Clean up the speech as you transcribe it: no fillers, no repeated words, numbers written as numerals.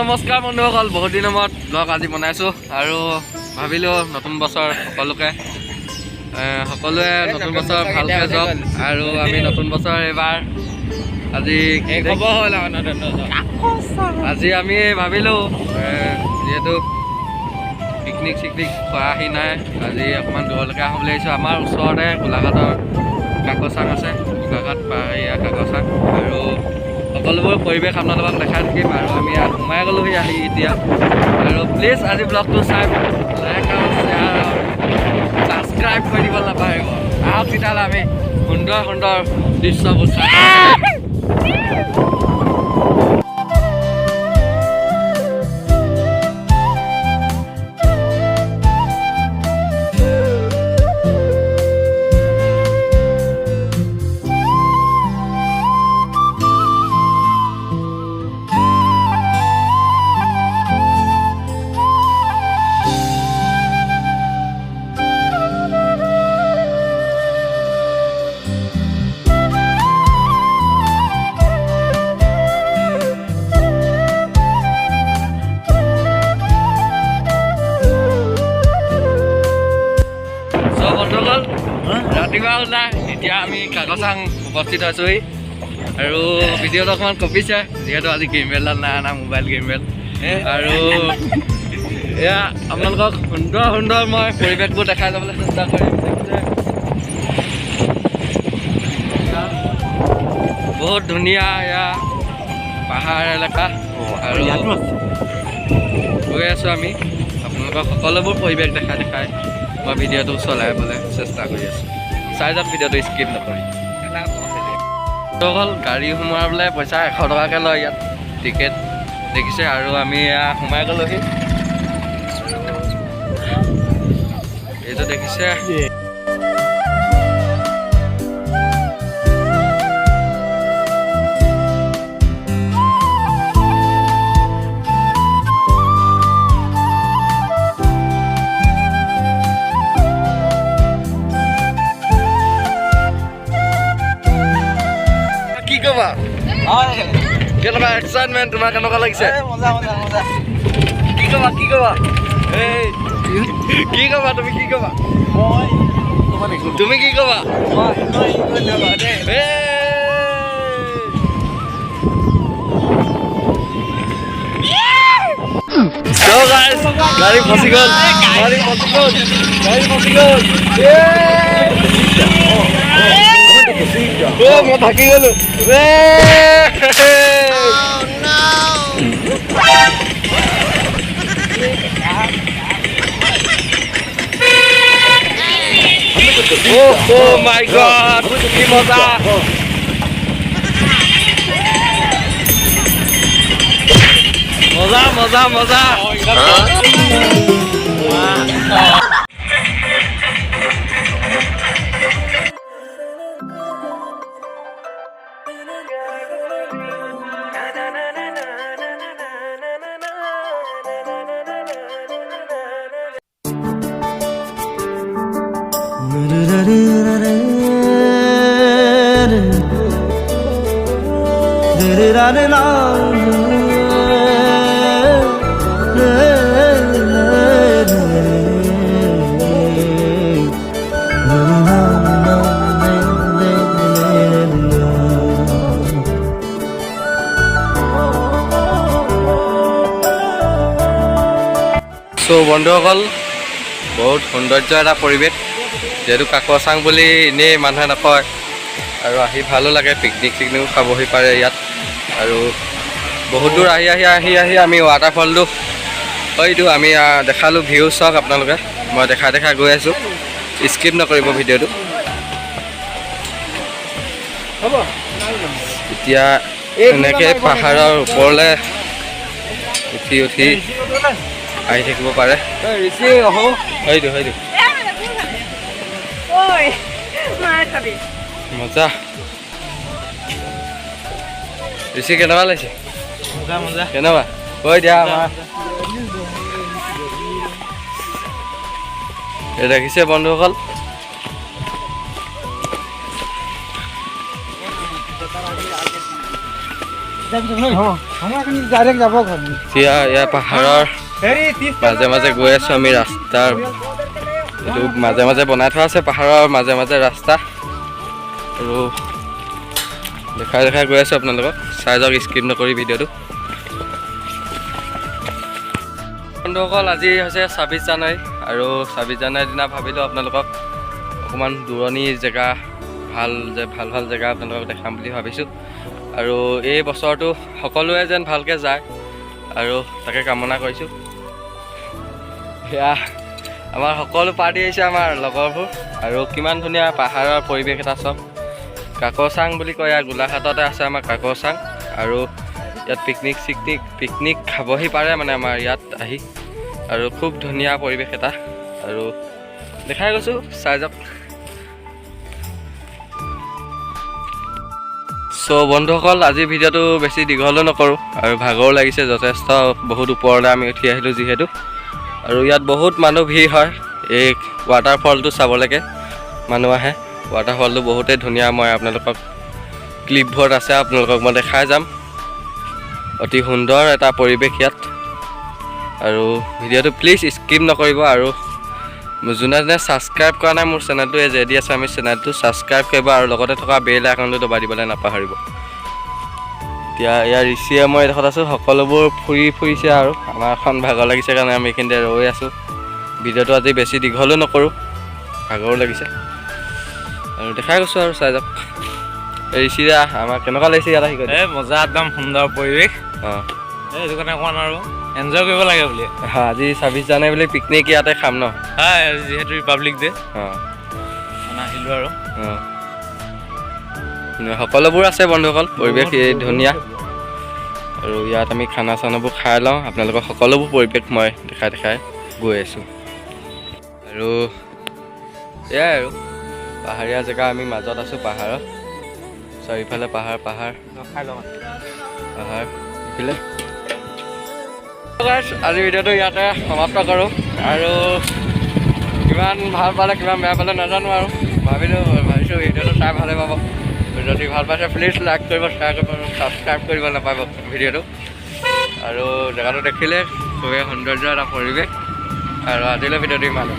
নমস্কাৰ বন্ধুসকল, বহুত দিনৰ মূৰত ব্লগ আজি বনাইছোঁ আৰু ভাবিলোঁ নতুন বছৰ সকলোৱে নতুন বছৰ ভালকৈ যাওক আৰু আমি নতুন বছৰ এইবাৰ আজি আমি ভাবিলোঁ যিহেতু পিকনিক চিকনিক খোৱাহি নাই, আজি অকণমান দূৰলৈকে আহোঁ বুলি আহিছোঁ। আমাৰ ওচৰতে গোলাঘাটৰ কাকচাং আছে, গোলাঘাট পাহাৰীয়া কাকচাং, আৰু সকলোবোৰ পৰিৱেশ আপোনালোকক দেখাই থাকিম। আৰু আমি সোমাই গ'লোহি আহি এতিয়া, আৰু প্লিজ আজি ব্লগটো চাই লাইক আৰু শ্বেয়াৰ আৰু ছাবস্ক্ৰাইব কৰি দিব নাপাহৰিব। আহক তেতিয়াহ'লে আমি সুন্দৰ সুন্দৰ দৃশ্যবোৰ চাই। ৰাতিপুৱা ওলাই এতিয়া আমি কাকচাং উপস্থিত হৈছোঁহি, আৰু ভিডিঅ'টো অকণমান কপিছে যিহেতু আজি গেম বেলডাল নাই অনা, মোবাইল গেম বেল। আৰু এয়া আপোনালোকক সুন্দৰ সুন্দৰ মই পৰিৱেশবোৰ দেখাই যাবলৈ চেষ্টা কৰিম। বহুত ধুনীয়া এয়া পাহাৰ এলেকা, আৰু গৈ আছোঁ আমি আপোনালোকক সকলোবোৰ পৰিৱেশ দেখাই মই ভিডিঅ'টো চলাবলৈ চেষ্টা কৰি আছোঁ। চাই যাওক ভিডিঅ'টো, স্কিপ নকৰি। হ'ল গাড়ী সোমোৱাবলৈ পইচা 100 টকাকৈ লয় ইয়াত টিকেট দেখিছে, আৰু আমি সোমাই গ'লোহি। এইটো দেখিছে, কেনেকুৱা এক্সাইটমেণ্ট তোমাৰ, কেনেকুৱা লাগিছে? কি ক'বা এই কি ক'বা তুমি, কি ক'বা তুমি, কি ক'বা? গাড়ী ফচি গ'ল, মই থাকি গ'লো। Oh my God, কি মজা! মজা বন্ধুসকল, বহুত সৌন্দৰ্য এটা পৰিৱেশ, যিহেতু কাকচাং বুলি এনেই মানুহে নকয়, আৰু আহি ভালো লাগে। পিকনিক চিকনিকো খাবহি পাৰে ইয়াত, আৰু বহুত দূৰ আহি আমি ৱাটাৰফলটো হয়তো আমি দেখালোঁ। ভিউ চাওক আপোনালোকে, মই দেখাই গৈ আছোঁ, স্কিপ নকৰিব ভিডিঅ'টো। এতিয়া এনেকৈ পাহাৰৰ ওপৰলৈ উঠি আহি থাকিব পাৰে। মজা। ঋষি কেনেকুৱা লাগিছে? কেনেকুৱা কৈ দিয়া আমাৰ। এই দেখিছে বন্ধুসকল, এতিয়া ইয়াৰ পাহাৰৰ মাজে মাজে গৈ আছোঁ আমি। ৰাস্তাৰ এইটো মাজে মাজে বনাই থোৱা আছে, পাহাৰৰ মাজে মাজে ৰাস্তা, আৰু দেখাই দেখাই গৈ আছোঁ আপোনালোকক। চাই যাওক, স্কিপ নকৰি ভিডিঅ'টো। বন্ধুসকল, আজি হৈছে 26 জানুৱাৰী, আৰু 26 জানুৱাৰীৰ দিনা ভাবিলোঁ আপোনালোকক অকণমান দূৰণি জেগা, ভাল ভাল জেগা আপোনালোকক দেখাম বুলি ভাবিছোঁ। আৰু এই বছৰটো সকলোৱে যেন ভালকৈ যায়, আৰু তাকে কামনা কৰিছোঁ। সেয়া আমাৰ সকলো পাৰ্টি আহিছে, আমাৰ লগৰবোৰ, আৰু কিমান ধুনীয়া পাহাৰৰ পৰিৱেশ এটা চাওক। কাকচাং বুলি কয়, ইয়াৰ গোলাঘাটতে আছে আমাৰ কাকচাং, আৰু ইয়াত পিকনিক খাবহি পাৰে মানে আমাৰ ইয়াত আহি, আৰু খুব ধুনীয়া পৰিৱেশ এটা, আৰু দেখাই গৈছোঁ, চাই যাওক। চ' বন্ধুসকল, আজি ভিডিঅ'টো বেছি দীঘলো নকৰোঁ, আৰু ভাগৰো লাগিছে যথেষ্ট, বহুত ওপৰলৈ আমি উঠি আহিলোঁ যিহেতু, আৰু ইয়াত বহুত মানুহ ভিৰ হয়। এই ৱাটাৰফলটো চাবলৈকে মানুহ আহে। ৱাটাৰফলটো বহুতেই ধুনীয়া, মই আপোনালোকক ক্লিপবোৰত আছে, আপোনালোকক মই দেখাই যাম। অতি সুন্দৰ এটা পৰিৱেশ ইয়াত, আৰু ভিডিঅ'টো প্লিজ স্কিপ নকৰিব। আৰু যোনে যোনে ছাবস্ক্ৰাইব কৰা নাই মোৰ চেনেলটো, এই জেডি আছামিজ চেনেলটো ছাবস্ক্ৰাইব কৰিব, আৰু লগতে থকা বেল আইকনটো দবাই দিবলৈ নাপাহৰিব। এতিয়া ইয়াৰ ঋষিয়ে মই এডোখৰত আছোঁ, সকলোবোৰ ফুৰিছে, আৰু আমাৰ এখন ভাগৰ লাগিছে কাৰণে আমি এইখিনিতে ৰৈ আছোঁ। ভিডিঅ'টো আজি বেছি দীঘলো নকৰোঁ, ভাগৰো লাগিছে, আৰু দেখাই গৈছোঁ, আৰু চাই যাওক। ঋষিৰা, আমাৰ কেনেকুৱা লাগিছে ইয়াত আহি? মজা, একদম সুন্দৰ পৰিৱেশ। অঁ, সেইটো কাৰণে অকণমান আৰু এনজয় কৰিব লাগে বুলি। আজি 26 জানুৱাৰী বুলি পিকনিক ইয়াতে খাম ন? হয়, যিহেতু ৰিপাব্লিক ডে'। অঁ, আহিলোঁ আৰু অঁ, সকলোবোৰ আছে বন্ধুসকল, পৰিৱেশ ধুনীয়া, আৰু ইয়াত আমি খানা চানাবোৰ খাই লওঁ। আপোনালোকক সকলোবোৰ পৰিৱেশ মই দেখাই গৈ আছোঁ। আৰু এয়াই আৰু পাহাৰীয়া জেগা, আমি মাজত আছোঁ পাহাৰত, চাৰিওফালে পাহাৰ এইফালে। আজি ভিডিঅ'টো ইয়াতে সমাপ্ত কৰোঁ, আৰু কিমান ভাল পালে কিমান বেয়া পালে নাজানো, আৰু ভাবিছোঁ ভিডিঅ'টো চাই ভালে পাব। যদি ভাল পাইছে প্লিজ লাইক কৰিব, শ্বেয়াৰ কৰিব, ছাবস্ক্ৰাইব কৰিব নাপাব ভিডিঅ'টো। আৰু জেগাটো দেখিলে খুবেই সৌন্দৰ্য এটা পৰিৱেশ, আৰু আজিলৈ ভিডিঅ'টো ইমানে।